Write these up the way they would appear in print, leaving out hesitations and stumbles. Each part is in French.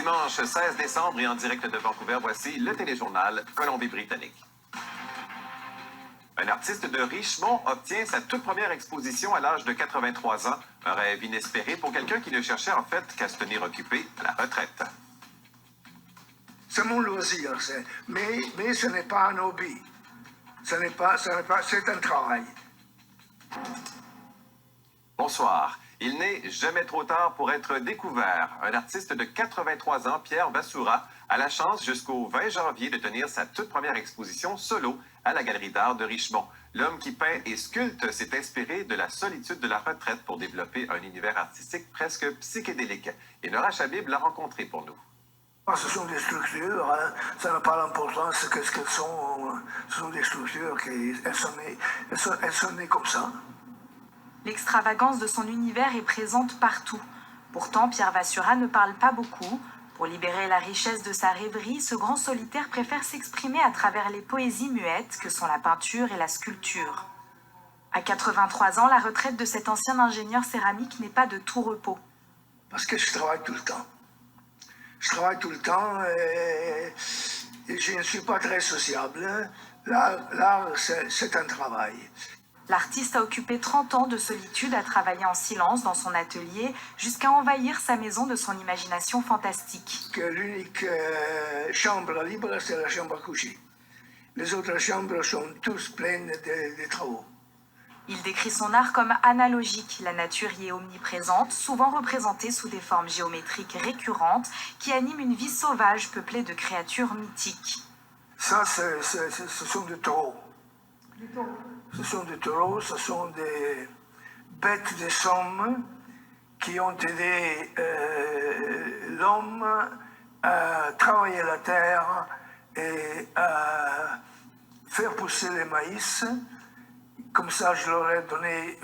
Dimanche 16 décembre et en direct de Vancouver, voici le téléjournal Colombie-Britannique. Un artiste de Richmond obtient sa toute première exposition à l'âge de 83 ans. Un rêve inespéré pour quelqu'un qui ne cherchait en fait qu'à se tenir occupé à la retraite. C'est mon loisir, mais ce n'est pas un hobby. C'est un travail. Bonsoir. Il n'est jamais trop tard pour être découvert. Un artiste de 83 ans, Pierre Vassoura, a la chance jusqu'au 20 janvier de tenir sa toute première exposition solo à la Galerie d'art de Richmond. L'homme qui peint et sculpte s'est inspiré de la solitude de la retraite pour développer un univers artistique presque psychédélique. Et Nora Chabib l'a rencontré pour nous. Ce sont des structures, hein. Ça n'a pas l'importance qu'est-ce qu'elles sont. Ce sont des structures qui elles sont nées comme ça. L'extravagance de son univers est présente partout. Pourtant, Pierre Vassoura ne parle pas beaucoup. Pour libérer la richesse de sa rêverie, ce grand solitaire préfère s'exprimer à travers les poésies muettes que sont la peinture et la sculpture. À 83 ans, la retraite de cet ancien ingénieur céramique n'est pas de tout repos. Parce que je travaille tout le temps. Je travaille tout le temps et je ne suis pas très sociable. L'art, c'est un travail. L'artiste a occupé 30 ans de solitude à travailler en silence dans son atelier jusqu'à envahir sa maison de son imagination fantastique. L'unique chambre libre, c'est la chambre à coucher. Les autres chambres sont tous pleines de travaux. Il décrit son art comme analogique. La nature y est omniprésente, souvent représentée sous des formes géométriques récurrentes qui animent une vie sauvage peuplée de créatures mythiques. Ça, ce sont des taureaux. Ce sont des taureaux, ce sont des bêtes de somme qui ont aidé l'homme à travailler la terre et à faire pousser les maïs. Comme ça, je leur ai donné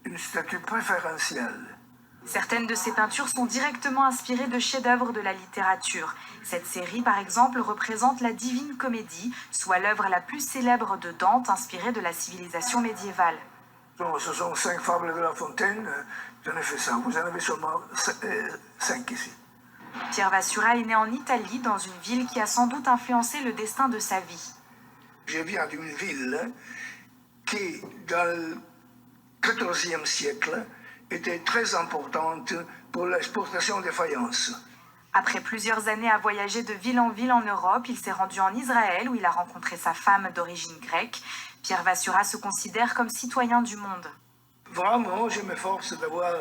une statue préférentielle. Certaines de ses peintures sont directement inspirées de chefs-d'œuvre de la littérature. Cette série, par exemple, représente la Divine Comédie, soit l'œuvre la plus célèbre de Dante, inspirée de la civilisation médiévale. Ce sont 5 fables de La Fontaine, j'en ai fait ça. Vous en avez seulement 5 ici. Pierre Vassoura est né en Italie, dans une ville qui a sans doute influencé le destin de sa vie. Je viens d'une ville qui, dans le XIVe siècle, était très importante pour l'exportation des faïences. Après plusieurs années à voyager de ville en ville en Europe, il s'est rendu en Israël où il a rencontré sa femme d'origine grecque. Pierre Vassoura se considère comme citoyen du monde. Vraiment, je m'efforce d'avoir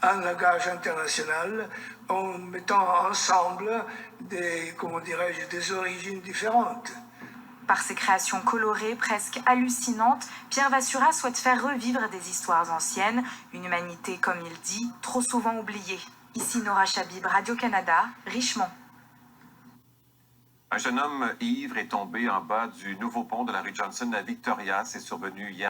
un langage international en mettant ensemble des origines différentes. Par ses créations colorées, presque hallucinantes, Pierre Vassoura souhaite faire revivre des histoires anciennes, une humanité, comme il dit, trop souvent oubliée. Ici Nora Chabib, Radio-Canada, Richmond. Un jeune homme ivre est tombé en bas du nouveau pont de la rue Johnson à Victoria. C'est survenu hier.